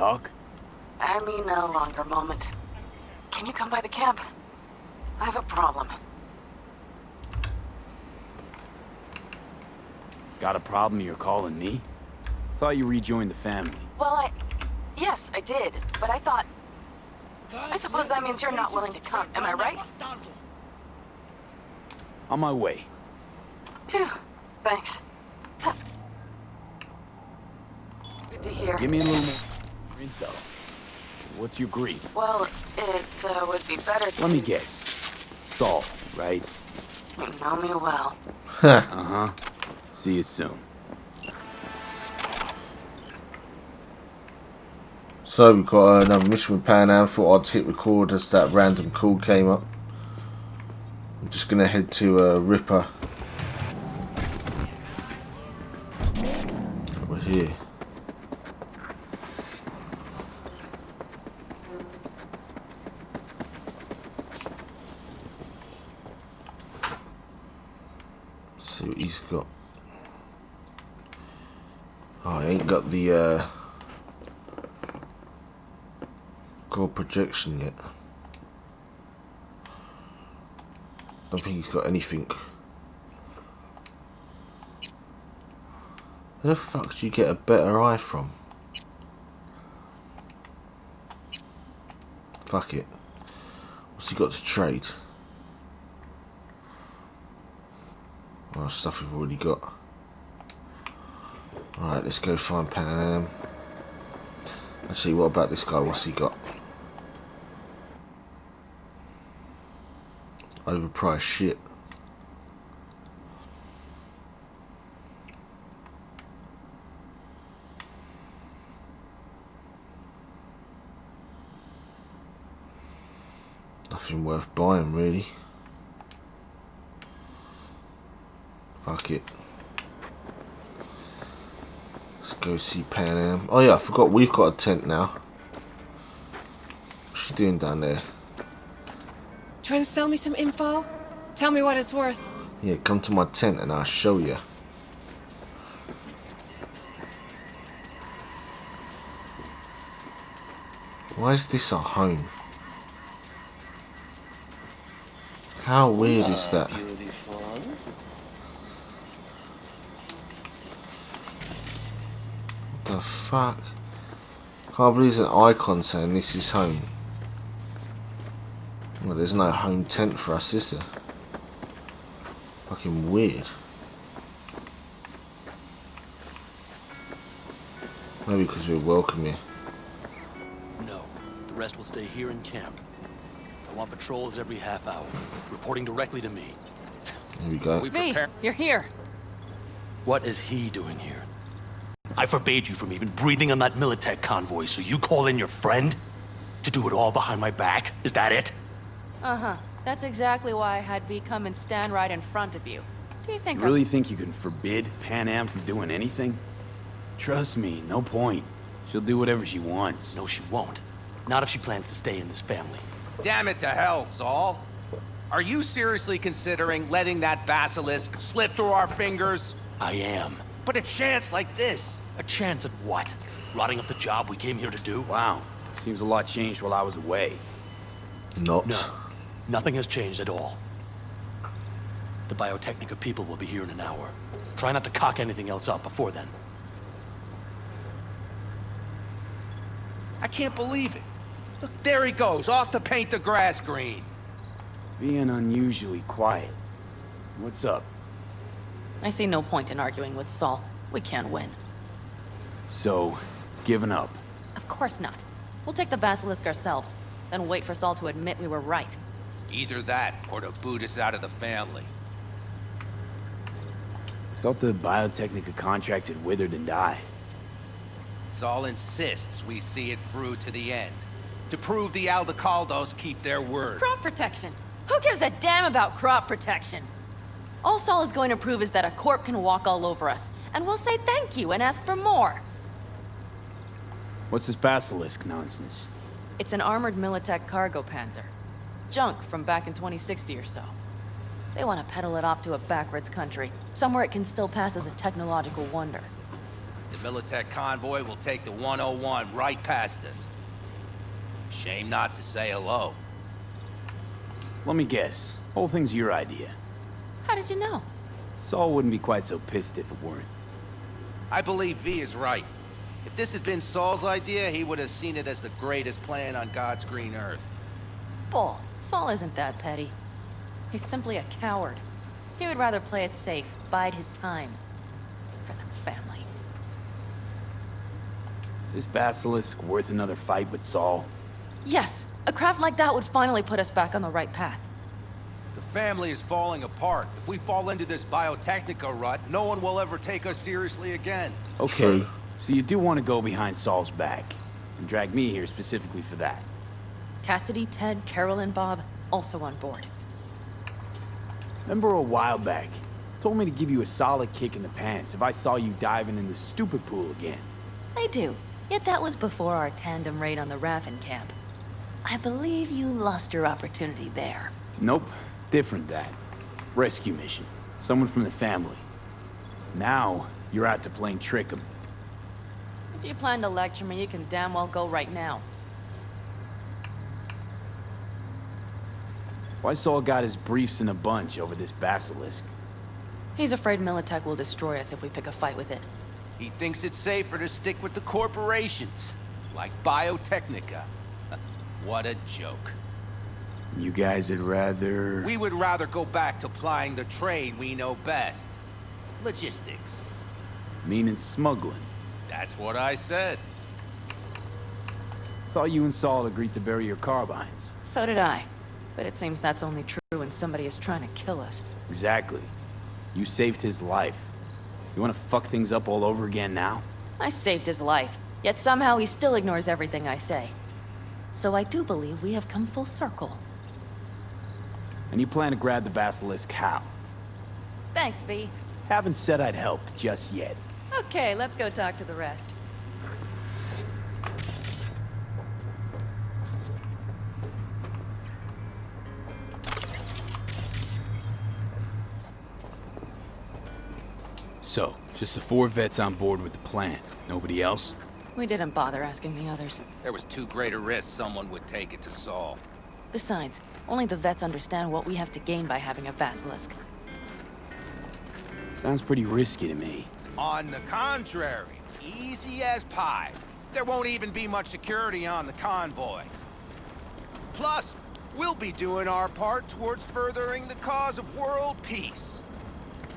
talk? I mean a longer moment. Can you come by the camp? I have a problem. Got a problem you're calling me? Thought you rejoined the family. Well, yes, I did, but I thought... I suppose that means you're not willing to come, am I right? On my way. Phew, thanks. That's... good to hear. Give me a little more intel. What's your grief? Well, it would be better to... Let me guess. Saul, right? You know me well. Uh-huh. See you soon. So we've got another mission with Pan Am. Thought I'd hit record as that random call came up. I'm just gonna head to Ripper. We're here. See what he's got. Oh, I ain't got the gold projection yet. Don't think he's got anything. Where the fuck do you get a better eye from? Fuck it. What's he got to trade? Oh, stuff we've already got. Alright, let's go find Pan Am. Actually, what about this guy? What's he got? Overpriced shit. Nothing worth buying, really. Fuck it. Let's go see Pan Am. Oh yeah, I forgot we've got a tent now. What's she doing down there? Trying to sell me some info? Tell me what it's worth. Yeah, come to my tent and I'll show you. Why is this our home? How weird is that? What the fuck? Can't believe there's an icon saying this is home. Well, there's no home tent for us, is there? Fucking weird. Maybe because we're welcome here. No, the rest will stay here in camp. I want patrols every half hour, reporting directly to me. Here we go. V, you're here. What is he doing here? I forbade you from even breathing on that Militech convoy, so you call in your friend? To do it all behind my back? Is that it? Uh-huh. That's exactly why I had V come and stand right in front of you. Do you think You really think you can forbid Pan Am from doing anything? Trust me, no point. She'll do whatever she wants. No, she won't. Not if she plans to stay in this family. Damn it to hell, Saul. Are you seriously considering letting that basilisk slip through our fingers? I am. But a chance like this. A chance at what? Rotting up the job we came here to do? Wow. Seems a lot changed while I was away. Not. No. Nothing has changed at all. The Biotechnica people will be here in an hour. Try not to cock anything else up before then. I can't believe it. Look, there he goes, off to paint the grass green. Being unusually quiet. What's up? I see no point in arguing with Saul. We can't win. So, giving up. Of course not. We'll take the basilisk ourselves, then wait for Saul to admit we were right. Either that, or to boot us out of the family. Thought the Biotechnica contract had withered and died. Saul insists we see it through to the end. To prove the Aldecaldos keep their word. Crop protection! Who gives a damn about crop protection? All Saul is going to prove is that a corp can walk all over us, and we'll say thank you and ask for more. What's this basilisk nonsense? It's an armored Militech cargo panzer. Junk from back in 2060 or so. They want to peddle it off to a backwards country, somewhere it can still pass as a technological wonder. The Militech convoy will take the 101 right past us. Shame not to say hello. Let me guess. Whole thing's your idea. How did you know? Saul wouldn't be quite so pissed if it weren't. I believe V is right. If this had been Saul's idea, he would have seen it as the greatest plan on God's green earth. Bull. Saul isn't that petty. He's simply a coward. He would rather play it safe, bide his time. For the family. Is this basilisk worth another fight with Saul? Yes, a craft like that would finally put us back on the right path. The family is falling apart. If we fall into this biotechnica rut, no one will ever take us seriously again. Okay, so you do want to go behind Saul's back. And drag me here specifically for that. Cassidy, Ted, Carol, and Bob, also on board. Remember a while back, told me to give you a solid kick in the pants if I saw you diving in the stupid pool again. I do. Yet that was before our tandem raid on the Raven camp. I believe you lost your opportunity there. Nope, different that. Rescue mission. Someone from the family. Now, you're out to plain trick 'em. If you plan to lecture me, you can damn well go right now. Why Saul got his briefs in a bunch over this basilisk? He's afraid Militech will destroy us if we pick a fight with it. He thinks it's safer to stick with the corporations, like Biotechnica. What a joke. You guys would rather... We would rather go back to plying the trade we know best. Logistics. Meaning smuggling. That's what I said. Thought you and Saul agreed to bury your carbines. So did I. But it seems that's only true when somebody is trying to kill us. Exactly. You saved his life. You want to fuck things up all over again now? I saved his life, yet somehow he still ignores everything I say. So I do believe we have come full circle. And you plan to grab the basilisk how? Thanks, V. Haven't said I'd help just yet. Okay, let's go talk to the rest. So, just the 4 vets on board with the plan. Nobody else? We didn't bother asking the others. There was too great a risk someone would take it to Saul. Besides, only the vets understand what we have to gain by having a basilisk. Sounds pretty risky to me. On the contrary, easy as pie. There won't even be much security on the convoy. Plus, we'll be doing our part towards furthering the cause of world peace.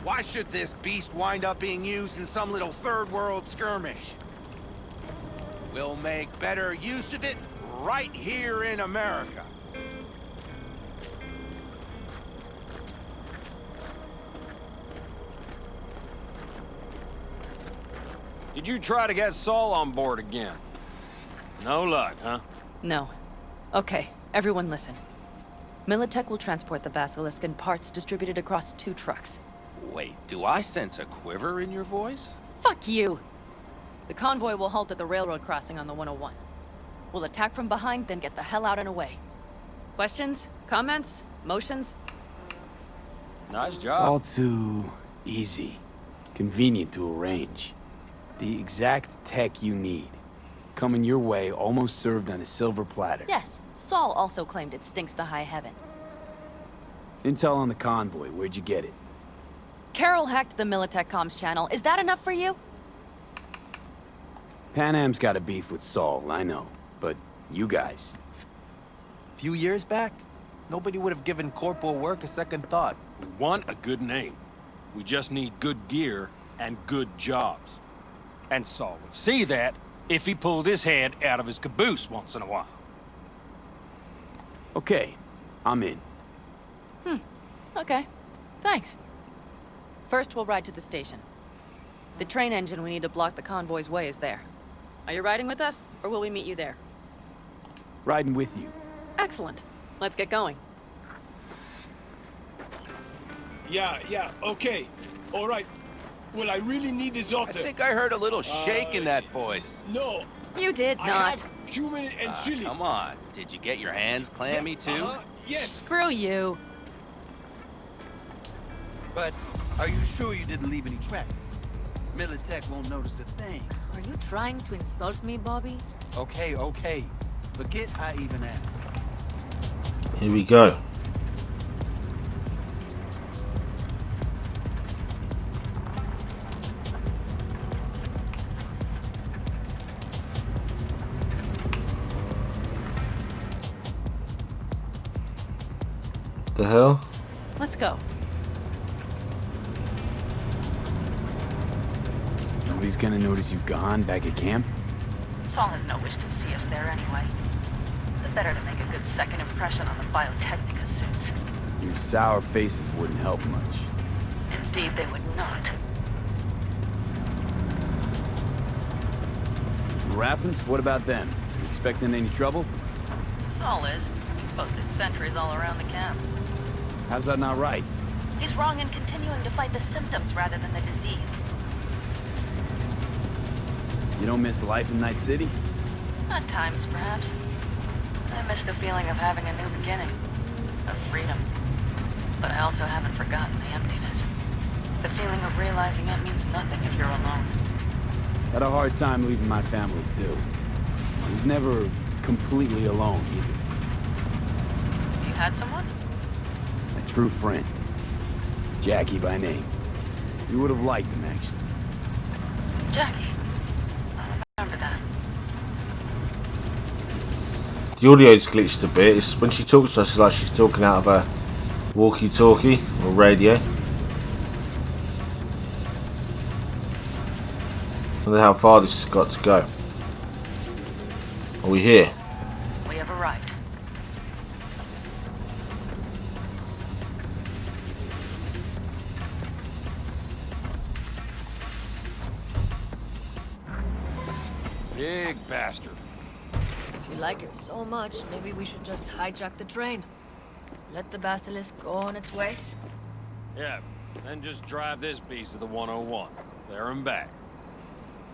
Why should this beast wind up being used in some little third world skirmish? We'll make better use of it right here in America. Did you try to get Saul on board again? No luck, huh? No. Okay, everyone listen. Militech will transport the basilisk in parts distributed across 2 trucks. Wait, do I sense a quiver in your voice? Fuck you! The convoy will halt at the railroad crossing on the 101. We'll attack from behind, then get the hell out and away. Questions? Comments? Motions? Nice It's job. all too easy. Convenient to arrange. The exact tech you need. Coming your way, almost served on a silver platter. Yes, Saul also claimed it stinks to high heaven. Intel on the convoy, where'd you get it? Carol hacked the Militech comms channel. Is that enough for you? Pan Am's got a beef with Saul, I know. But you guys... Few years back, nobody would have given corporal work a second thought. We want a good name. We just need good gear and good jobs. And Saul would see that if he pulled his head out of his caboose once in a while. Okay, I'm in. Okay. Thanks. First, we'll ride to the station. The train engine we need to block the convoy's way is there. Are you riding with us, or will we meet you there? Riding with you. Excellent. Let's get going. Yeah, okay. All right. Well, I really need this I otter. think I heard a little shake in that voice. No, You did I not. have cumin and chili. Come on, did you get your hands clammy too? Yes. Screw you. But are you sure you didn't leave any tracks? Militech won't notice a thing. Are you trying to insult me, Bobby? Okay, okay. Forget I even asked. Here we go. The hell? Let's go. Nobody's gonna notice you gone back at camp? Saul has no wish to see us there anyway. It's better to make a good second impression on the Biotechnica suits. Your sour faces wouldn't help much. Indeed, they would not. Raffens, what about them? You expecting any trouble? Saul is. He's posted sentries all around the camp. How's that not right? He's wrong in continuing to fight the symptoms rather than the disease. You don't miss life in Night City? At times, perhaps. I miss the feeling of having a new beginning. Of freedom. But I also haven't forgotten the emptiness. The feeling of realizing it means nothing if you're alone. Had a hard time leaving my family, too. I was never completely alone, either. You had someone? A true friend. Jackie by name. You would have liked him, actually. Jackie. I remember that. The audio's glitched a bit. It's when she talks to us, it's like she's talking out of a walkie-talkie or radio. Wonder how far this has got to go. Are we here? We have arrived. Big bastard. If you like it so much, maybe we should just hijack the train. Let the basilisk go on its way. Yeah, then just drive this beast to the 101. There and back.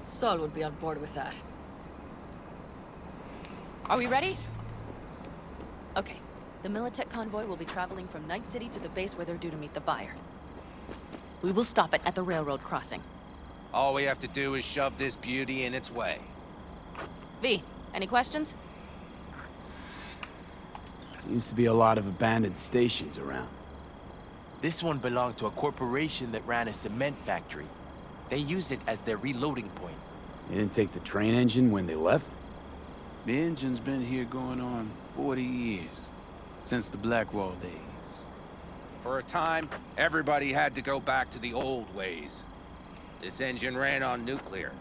Saul would be on board with that. Are we ready? Okay. The Militech convoy will be traveling from Night City to the base where they're due to meet the buyer. We will stop it at the railroad crossing. All we have to do is shove this beauty in its way. V, any questions? Seems to be a lot of abandoned stations around. This one belonged to a corporation that ran a cement factory. They used it as their reloading point. They didn't take the train engine when they left? The engine's been here going on 40 years. Since the Blackwall days. For a time, everybody had to go back to the old ways. This engine ran on nuclear,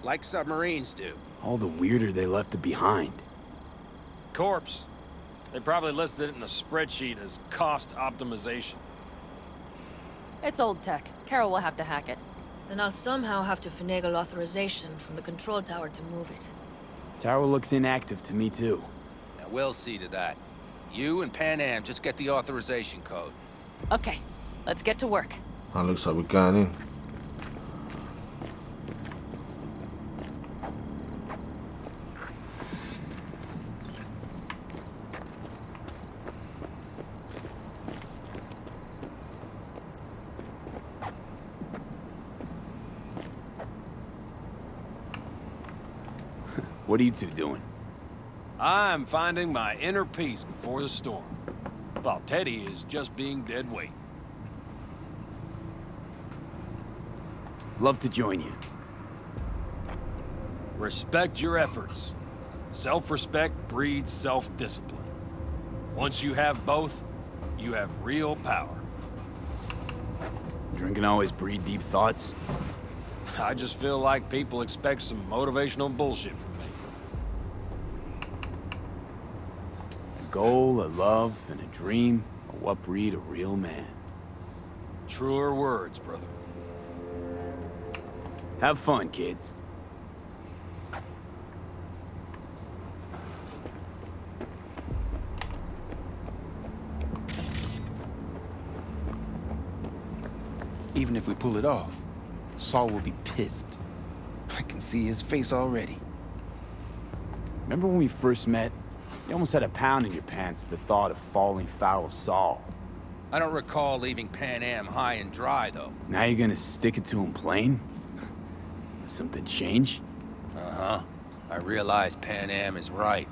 like submarines do. All the weirder they left it behind. Corpse. They probably listed it in the spreadsheet as cost optimization. It's old tech. Carol will have to hack it. Then I'll somehow have to finagle authorization from the control tower to move it. Tower looks inactive to me, too. Now, we'll see to that. You and Pan Am just get the authorization code. Okay, let's get to work. Oh, looks like we're going in. What are you two doing? I'm finding my inner peace before the storm. While Teddy is just being dead weight. Love to join you. Respect your efforts. Self-respect breeds self-discipline. Once you have both, you have real power. Drinking always breed deep thoughts? I just feel like people expect some motivational bullshit from me. A goal, a love, and a dream are what breed a real man. Truer words, brother. Have fun, kids. Even if we pull it off, Saul will be pissed. I can see his face already. Remember when we first met? You almost had a pound in your pants at the thought of falling foul of Saul. I don't recall leaving Pan Am high and dry, though. Now you're gonna stick it to him plain? Something change? Uh-huh. I realize Pan Am is right.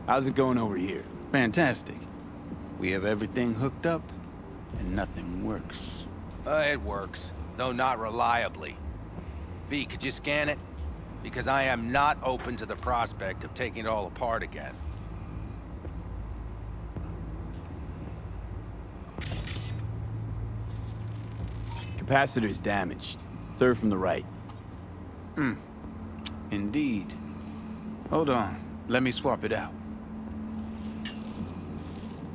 How's it going over here? Fantastic. We have everything hooked up, and nothing works. It works, though not reliably. V, could you scan it? Because I am not open to the prospect of taking it all apart again. Capacitor's damaged. Third from the right. Indeed. Hold on. Let me swap it out.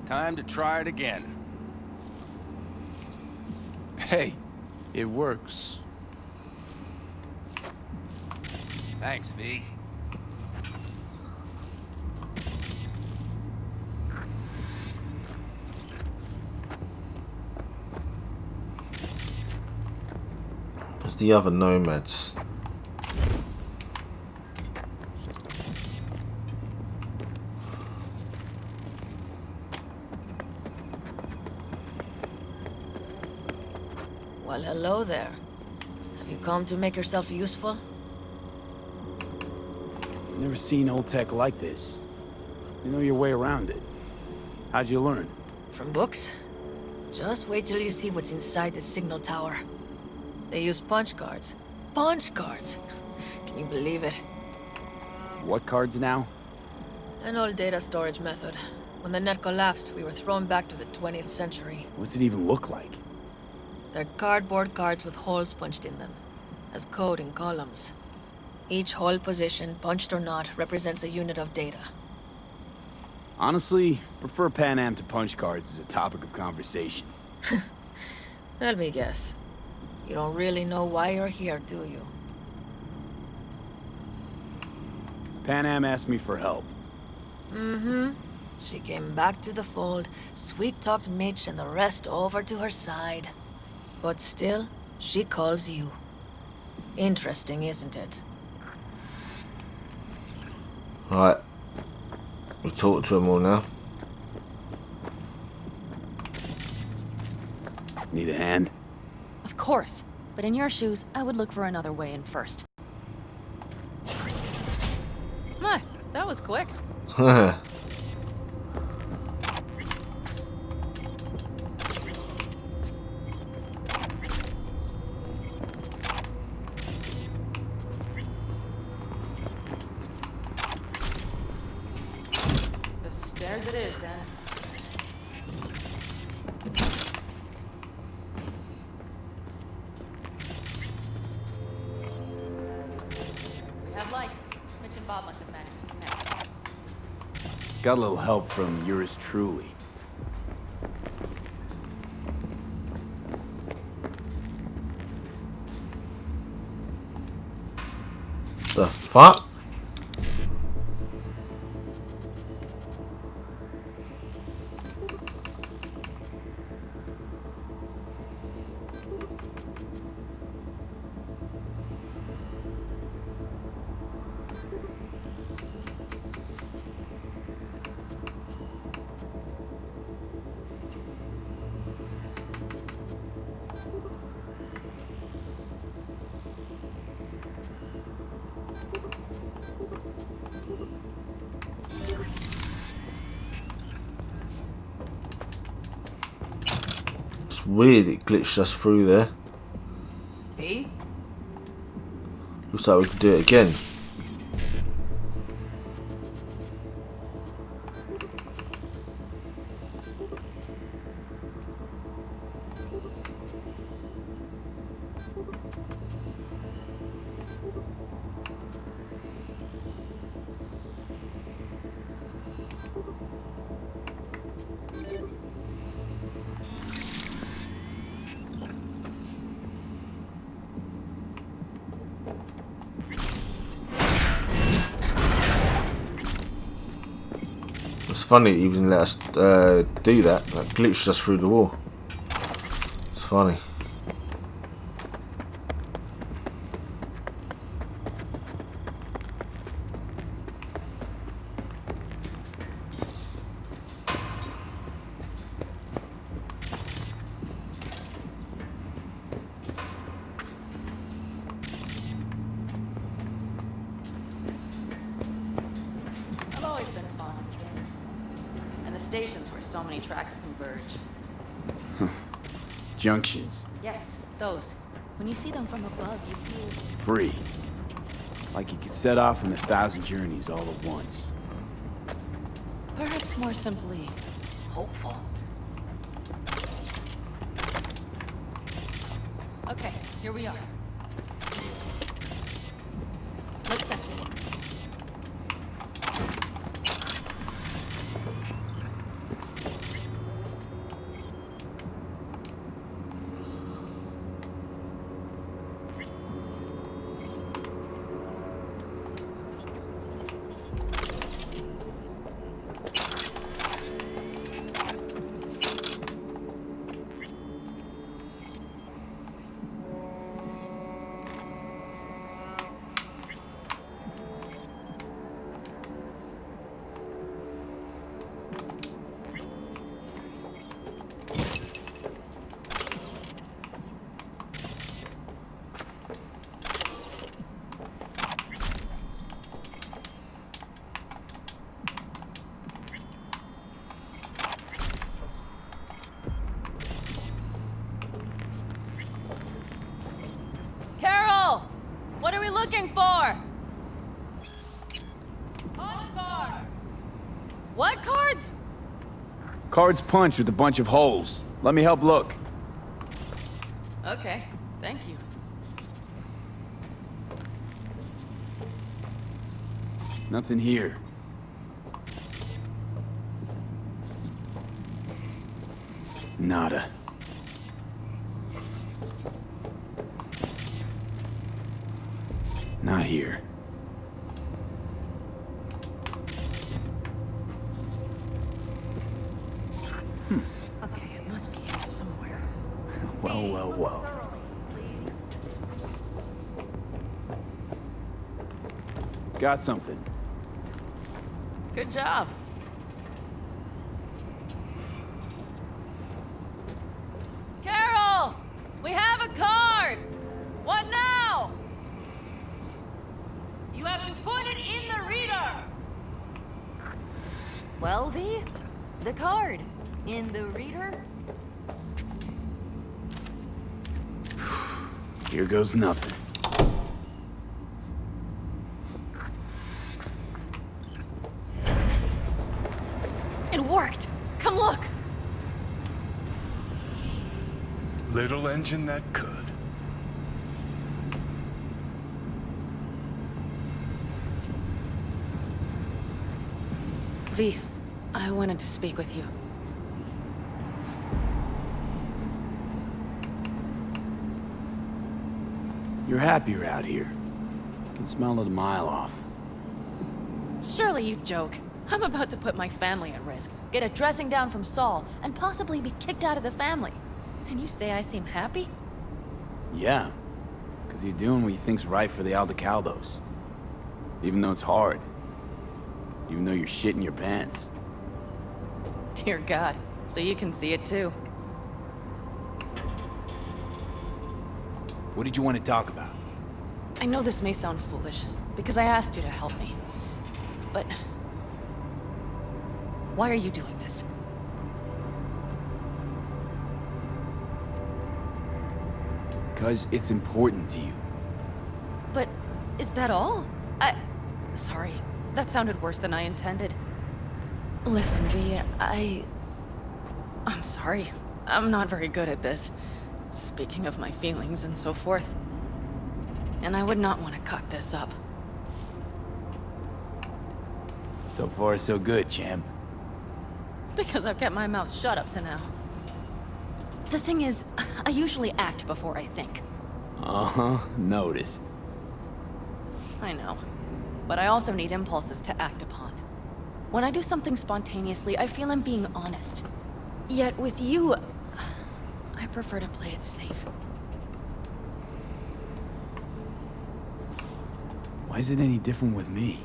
Time to try it again. Hey, it works. Thanks, V. Where's the other nomads? Well, hello there. Have you come to make yourself useful? Never seen old tech like this. You know your way around it. How'd you learn? From books? Just wait till you see what's inside the signal tower. They use punch cards. Punch cards! Can you believe it? What cards now? An old data storage method. When the net collapsed, we were thrown back to the 20th century. What's it even look like? They're cardboard cards with holes punched in them, as code in columns. Each hole position, punched or not, represents a unit of data. Honestly, prefer Pan Am to punch cards as a topic of conversation. Let me guess. You don't really know why you're here, do you? Pan Am asked me for help. Mm-hmm. She came back to the fold, sweet-talked Mitch and the rest over to her side. But still, she calls you. Interesting, isn't it? Alright. We'll talk to them all now. Need a hand? Of course. But in your shoes, I would look for another way in first. My, that was quick. The stairs it is, then. We have lights. Mitch and Bob must have managed to connect. Got a little help from yours truly. The fuck? It's weird it glitched us through there. V? Looks like we can do it again. It's funny it even let us do that. That glitched us through the wall. It's funny. stations where so many tracks converge. Junctions. Yes, those. When you see them from above, you feel... Free. Like you could set off on 1,000 journeys all at once. Perhaps more simply, hopeful. Okay, here we are. Let's set to work. What are we looking for? Punch cards! What cards? Cards punched with a bunch of holes. Let me help look. Okay, thank you. Nothing here. Nada. Not here. Okay, it must be here somewhere. Well. Got something. Good job. Carol! We have a card! What now? You have to put it in the reader! Well, V, the card. In the reader? Here goes nothing. It worked! Come look! Little engine that could. V, I wanted to speak with you. You're happier out here. You can smell it a mile off. Surely you joke. I'm about to put my family at risk, get a dressing down from Saul, and possibly be kicked out of the family. And you say I seem happy? Yeah. Because you're doing what you think's right for the Aldecaldos. Even though it's hard. Even though you're shitting your pants. Dear God, so you can see it too. What did you want to talk about? I know this may sound foolish, because I asked you to help me. But... why are you doing this? Because it's important to you. But is that all? Sorry, that sounded worse than I intended. Listen, V, I'm sorry. I'm not very good at this. Speaking of my feelings and so forth. And I would not want to cock this up. So far, so good, champ. Because I've kept my mouth shut up to now. The thing is, I usually act before I think. Uh-huh, noticed. I know. But I also need impulses to act upon. When I do something spontaneously, I feel I'm being honest. Yet with you, I prefer to play it safe. Why is it any different with me?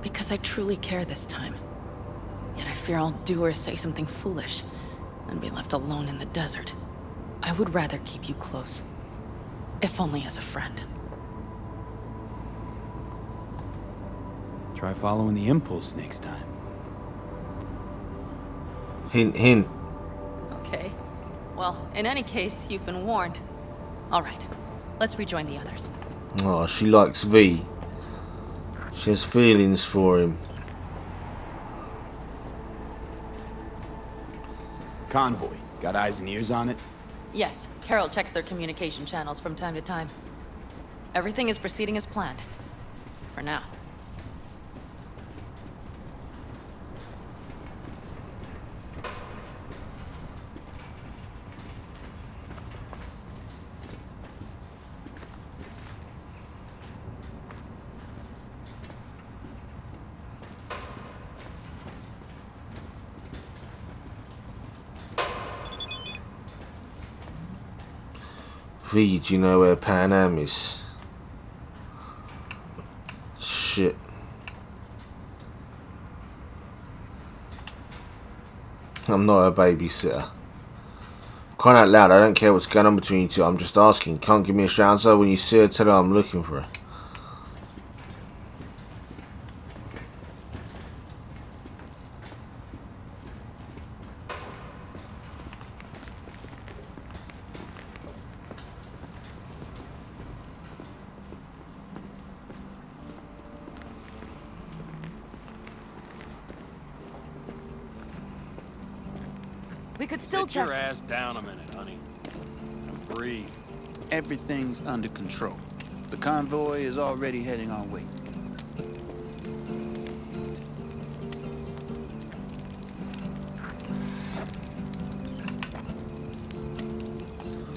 Because I truly care this time. Yet I fear I'll do or say something foolish and be left alone in the desert. I would rather keep you close. If only as a friend. Try following the impulse next time. Hint, hint. Okay. Well, in any case, you've been warned. All right. Let's rejoin the others. Oh, she likes V. She has feelings for him. Convoy. Got eyes and ears on it? Yes, Carol checks their communication channels from time to time. Everything is proceeding as planned. For now. V, do you know where Pan Am is? Shit. I'm not a babysitter. Crying out loud, I don't care what's going on between you two. I'm just asking. Can't give me a straight answer. When you see her, tell her I'm looking for her. We could still Sit check. your ass down a minute, honey. And breathe. Everything's under control. The convoy is already heading our way.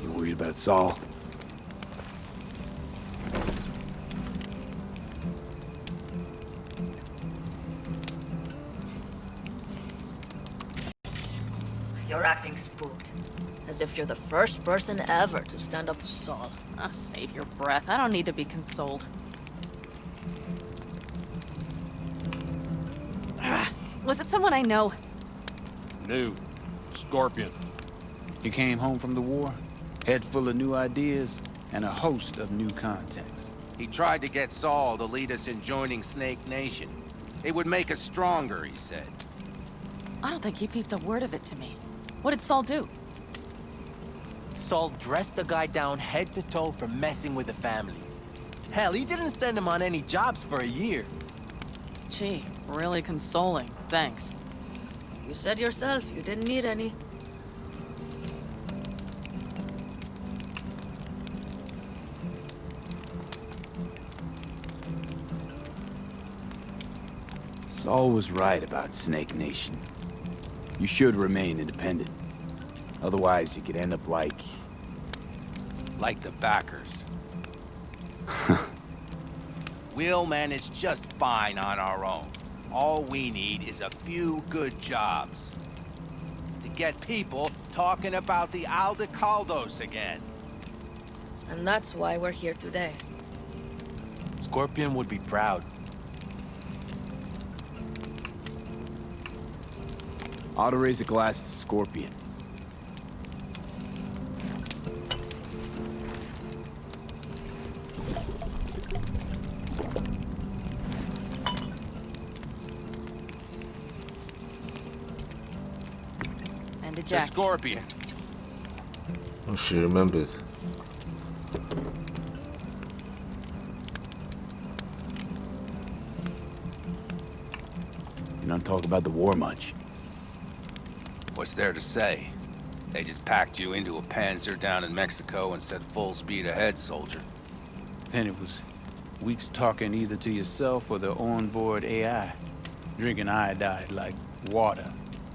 You worried about Saul? You're acting spooked. As if you're the first person ever to stand up to Saul. Ah, save your breath. I don't need to be consoled. Was it someone I know? New. Scorpion. He came home from the war, head full of new ideas, and a host of new contacts. He tried to get Saul to lead us in joining Snake Nation. It would make us stronger, he said. I don't think he peeped a word of it to me. What did Saul do? Saul dressed the guy down head to toe for messing with the family. Hell, he didn't send him on any jobs for a year. Gee, really consoling. Thanks. You said yourself you didn't need any. Saul was right about Snake Nation. You should remain independent. Otherwise, you could end up like the backers. We'll manage just fine on our own. All we need is a few good jobs. To get people talking about the Aldecaldos again. And that's why we're here today. Scorpion would be proud. ought to raise a glass to Scorpion. And to The Jack. Scorpion. Oh, she remembered. You don't talk about the war much. What's there to say? They just packed you into a Panzer down in Mexico and said full speed ahead, soldier. And it was weeks talking either to yourself or the onboard AI, drinking iodide like water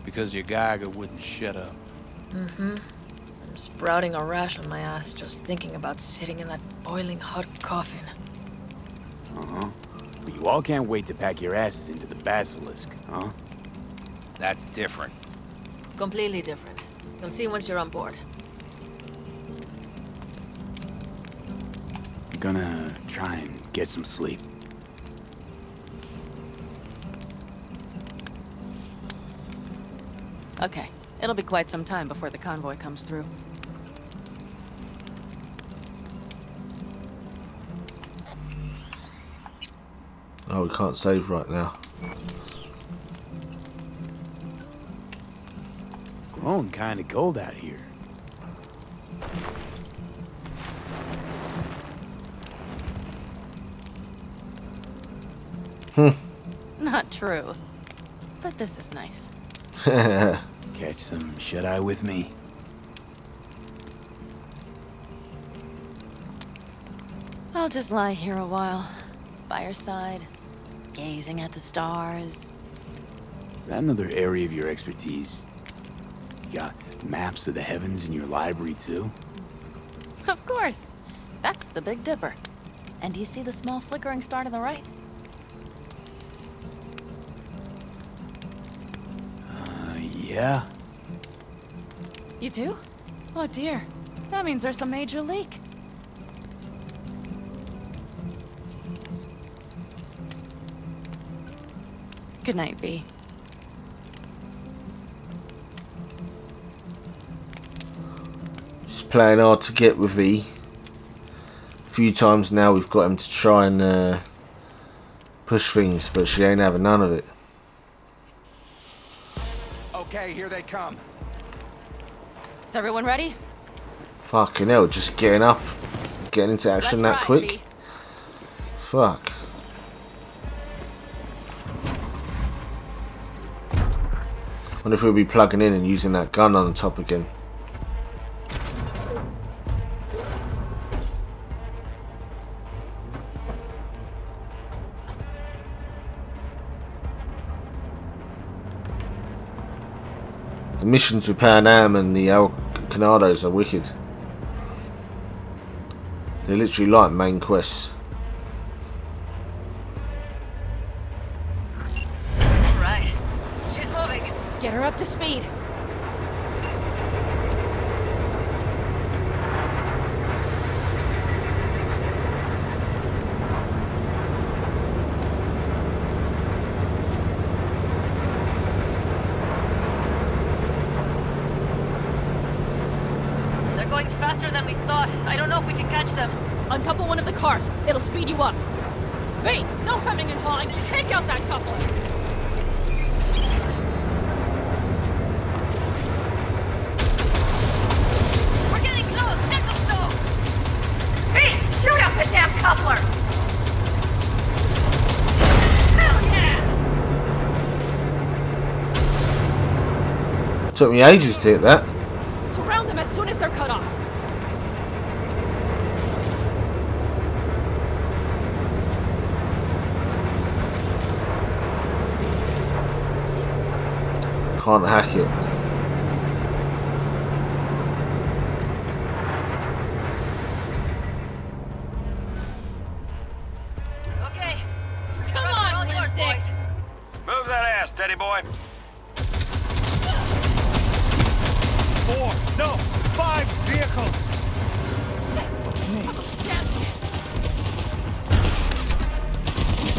because your Geiger wouldn't shut up. Mm-hmm. I'm sprouting a rash on my ass just thinking about sitting in that boiling hot coffin. Uh-huh. But you all can't wait to pack your asses into the Basilisk, huh? That's different. Completely different. You'll see once you're on board. I'm gonna try and get some sleep. Okay. It'll be quite some time before the convoy comes through. Oh, we can't save right now. Growing kind of cold out here. Not true. But this is nice. Catch some shut-eye with me? I'll just lie here a while, by your side, gazing at the stars. Is that another area of your expertise? You got maps of the heavens in your library, too? Of course. That's the Big Dipper. And do you see the small flickering star to the right? Yeah. You do? Oh dear. That means there's a major leak. Good night, V. She's playing hard to get with V. A few times now we've got him to try and push things, but she ain't having none of it. Okay, here they come. Is everyone ready? Fucking hell, just getting up, getting into action that ride, quick. V. Fuck. Wonder if we'll be plugging in and using that gun on the top again. The missions with Pan Am and the El Canados are wicked. They're literally like main quests. Right. She's moving. Get her up to speed. They're going faster than we thought. I don't know if we can catch them. Uncouple one of the cars. It'll speed you up. V, no coming and hauling. Take out that coupler. We're getting close. Let them go. V, shoot up the damn coupler. Hell yeah! Took me ages to hit that. Surround them as soon as they're cut off. Can't hack it. Okay. Come on, limp dicks. Move that ass, Teddy boy. 4, no, 5 vehicles.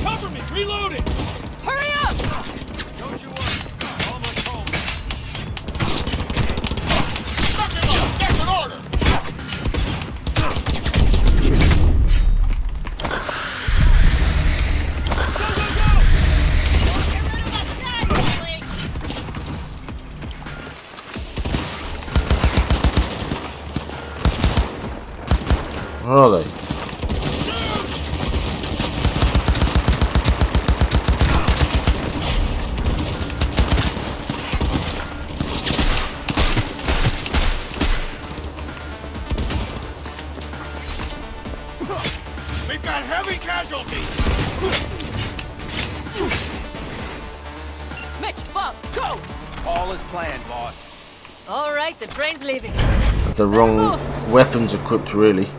Cover me! Reloading! Hurry up! Don't you worry. Almost home. That's an order! Where are they? We've got heavy casualties! Mitch, Bob, go! All is planned, boss. All right, the train's leaving. The wrong weapons equipped, really.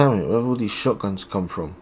damn it, where have all these shotguns come from?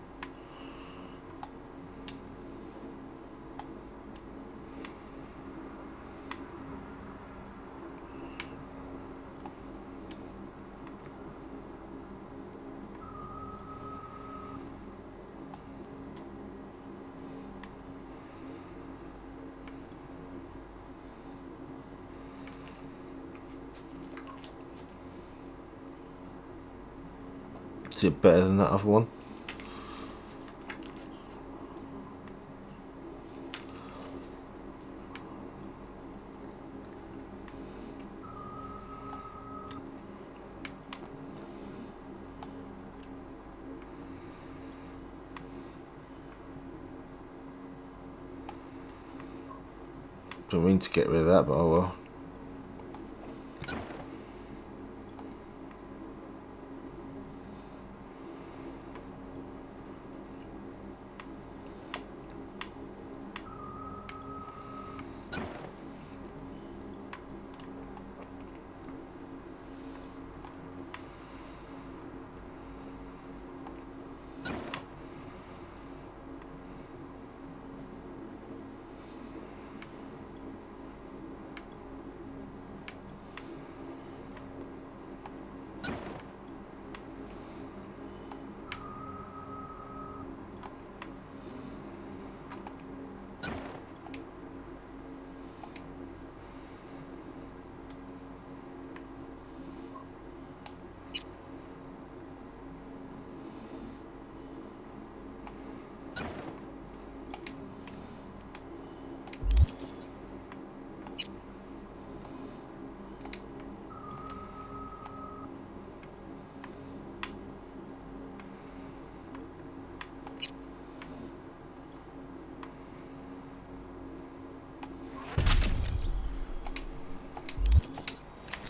Is it better than that other one? Don't mean to get rid of that, but oh well.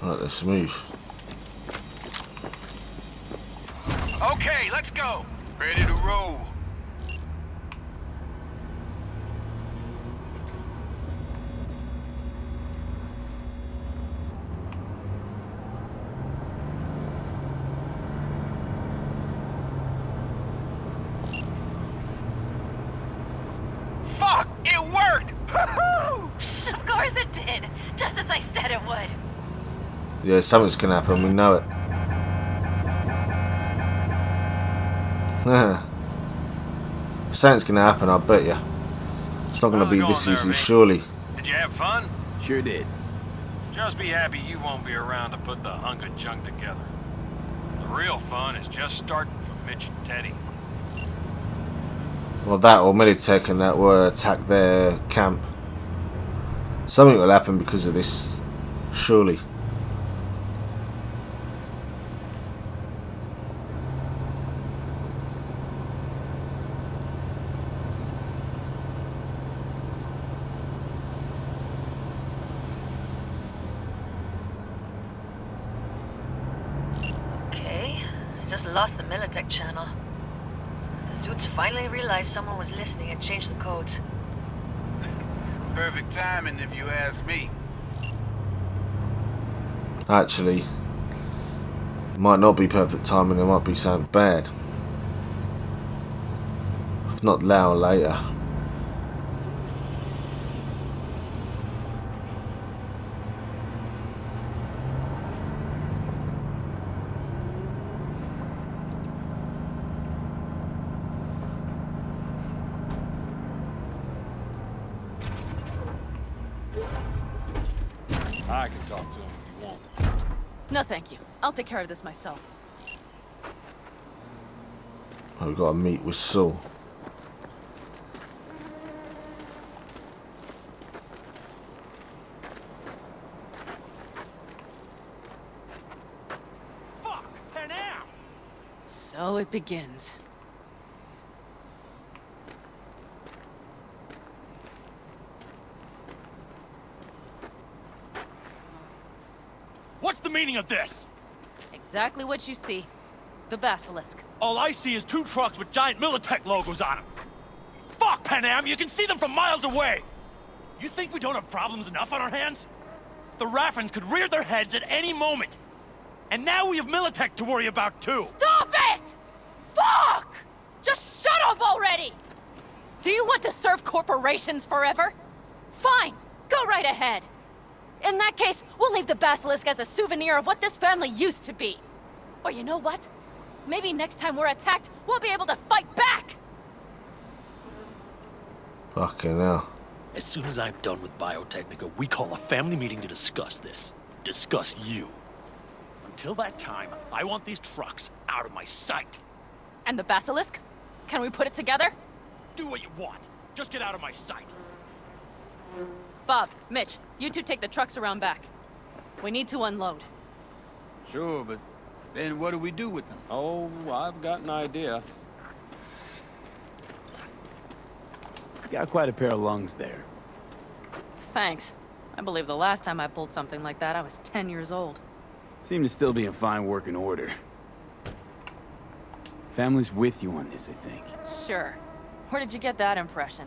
Right, let's move. Okay, let's go. Ready to roll. Fuck! It worked! Of course it did. Just as I said it would. Yeah, something's gonna happen, we know it. Something's gonna happen, I bet you. It's not gonna be this easy, surely. Did you have fun? Sure did. Just be happy you won't be around to put the hunk of junk together. The real fun is just starting for Mitch and Teddy. Well, that or Militech and that will attack their camp. Something will happen because of this, surely. Just lost the Militech channel. The Zoots finally realized someone was listening and changed the codes. Perfect timing, if you ask me. Actually, it might not be perfect timing, there might be something bad. If not now, later. I can talk to him if you want. No, thank you. I'll take care of this myself. Oh, we've got to meet with Saul. Fuck! Panam! So it begins. What's the meaning of this? Exactly what you see. The Basilisk. All I see is 2 trucks with giant Militech logos on them. Fuck, Panam! You can see them from miles away! You think we don't have problems enough on our hands? The Raffens could rear their heads at any moment. And now we have Militech to worry about, too! Stop it! Fuck! Just shut up already! Do you want to serve corporations forever? Fine, go right ahead. In that case, we'll leave the basilisk as a souvenir of what this family used to be. Or you know what? Maybe next time we're attacked, we'll be able to fight back! Fucking hell. As soon as I'm done with Biotechnica, we call a family meeting to discuss this. Discuss you. Until that time, I want these trucks out of my sight. And the basilisk? Can we put it together? Do what you want. Just get out of my sight. Bob, Mitch, you two take the trucks around back. We need to unload. Sure, but then what do we do with them? Oh, I've got an idea. Got quite a pair of lungs there. Thanks. I believe the last time I pulled something like that, I was 10 years old. Seem to still be in fine working order. Family's with you on this, I think. Sure. Where did you get that impression?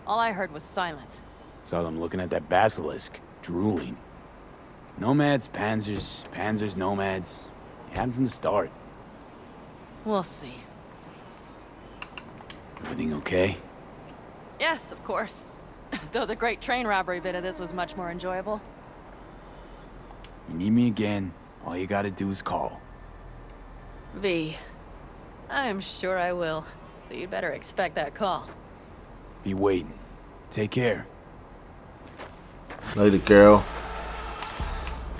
All I heard was silence. Saw them looking at that basilisk, drooling. Nomads, panzers, panzers, nomads. You had them from the start. We'll see. Everything okay? Yes, of course. Though the great train robbery bit of this was much more enjoyable. You need me again, all you gotta do is call. V. I'm sure I will. So you'd better expect that call. Be waiting. Take care. Later, girl.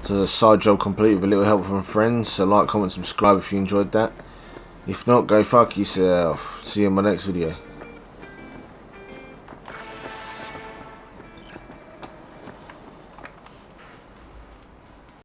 So the side job complete with a little help from friends. So like, comment, subscribe if you enjoyed that. If not, go fuck yourself. See you in my next video.